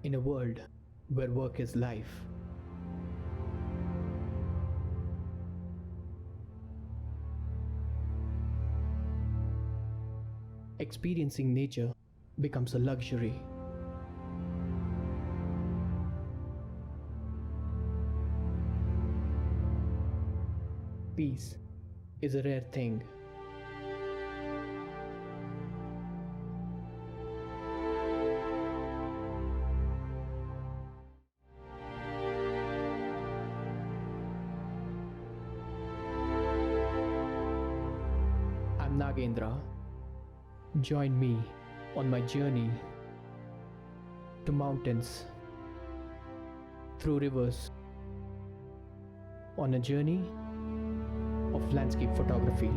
In a world where work is life, experiencing nature becomes a luxury. Peace is a rare thing. I'm Nagendra. Join me on my journey to mountains, through rivers, on a journey of landscape photography.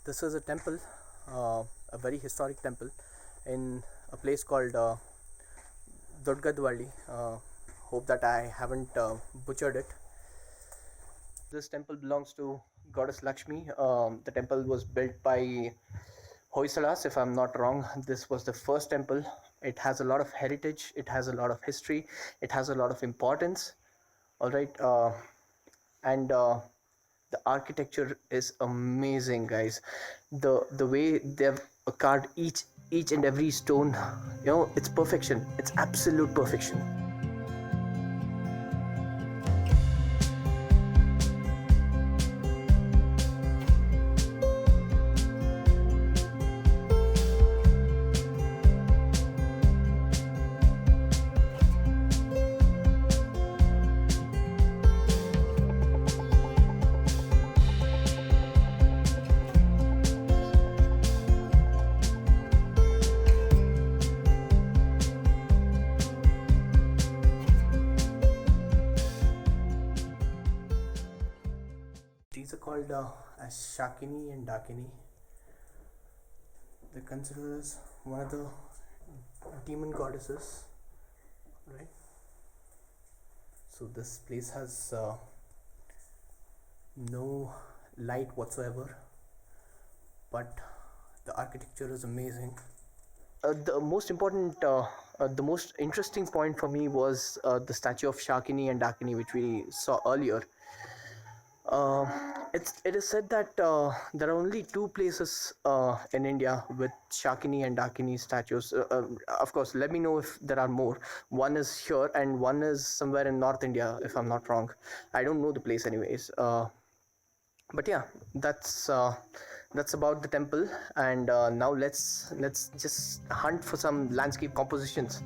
This is a temple, a very historic temple in a place called Dodgadwalli. Hope that I haven't butchered it. This temple belongs to goddess Laxmi. The temple was built by Hoysalas, if I'm not wrong. This was the first temple. It has a lot of heritage, it has a lot of history, it has a lot of importance. All right, and the architecture is amazing, guys. The way they've carved each and every stone, it's perfection. It's absolute perfection. These are called as Shakini and Dakini. They're considered as one of the demon goddesses, right? So this place has no light whatsoever, but the architecture is amazing. The most interesting point for me was the statue of Shakini and Dakini, which we saw earlier. It is said that there are only two places in India with Shakini and Dakini statues. Of course, let me know if there are more. One is here and one is somewhere in North India, if I'm not wrong. I don't know the place anyways. But yeah, that's about the temple. And now let's just hunt for some landscape compositions.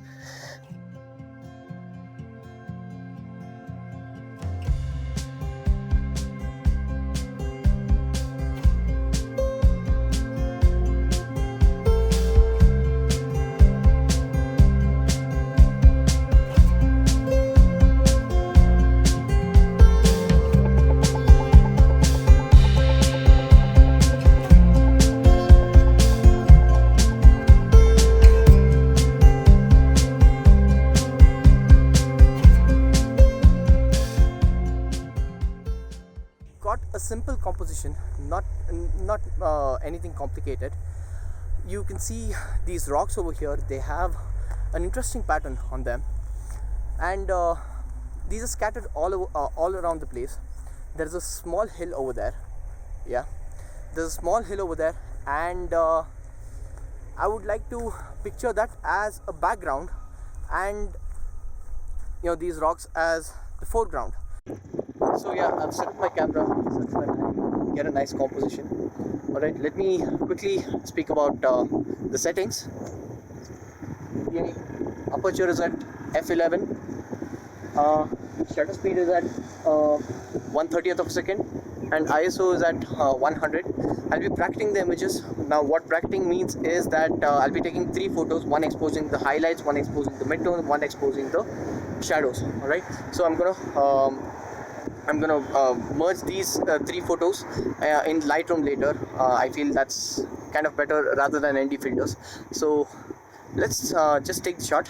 A simple composition, not anything complicated. You can see these rocks over here. They have an interesting pattern on them, and these are scattered all around the place. There's a small hill over there. Yeah, there's a small hill over there, and I would like to picture that as a background, and these rocks as the foreground. So yeah, I've set up my camera so that I get a nice composition. Alright, let me quickly speak about the settings. The aperture is at f11. Shutter speed is at 1/30th of a second. and ISO is at 100. I'll be bracketing the images. Now what bracketing means is that I'll be taking 3 photos, one exposing the highlights, one exposing the midtones, one exposing the shadows. Alright, so I'm gonna merge these 3 photos in Lightroom later. I feel that's kind of better rather than ND filters. So let's just take the shot.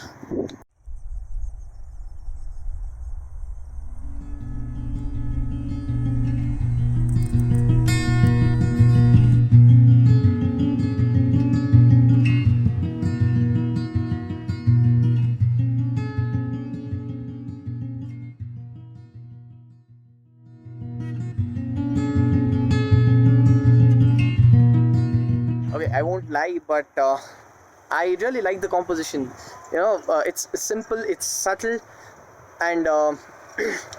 Okay, I won't lie, but I really like the composition. It's simple, it's subtle, and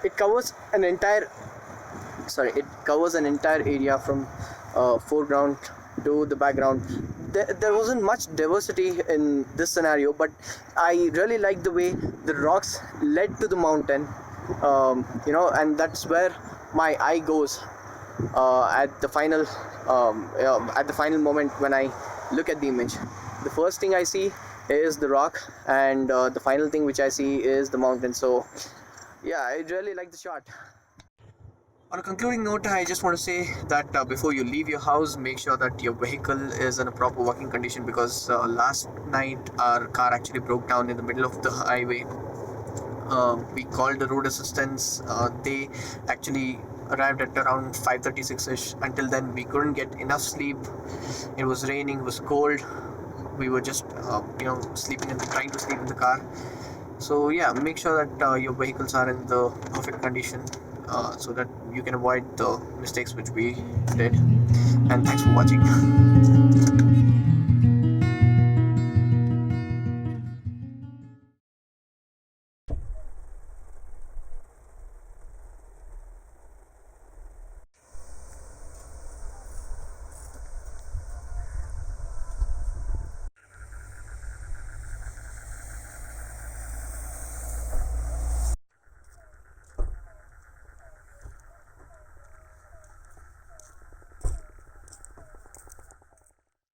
it covers an entire area from foreground to the background. There wasn't much diversity in this scenario, but I really like the way the rocks led to the mountain, and that's where my eye goes at the final moment when I look at the image. The first thing I see is the rock, and the final thing which I see is the mountain. So yeah, I really like the shot. On a concluding note, I just want to say that before you leave your house, make sure that your vehicle is in a proper working condition, because last night our car actually broke down in the middle of the highway. We called the road assistance. They actually arrived at around 5:36ish. Until then, we couldn't get enough sleep. It was raining, it was cold. We were just trying to sleep in the car. So yeah, make sure that your vehicles are in the perfect condition, so that you can avoid the mistakes which we did. And thanks for watching.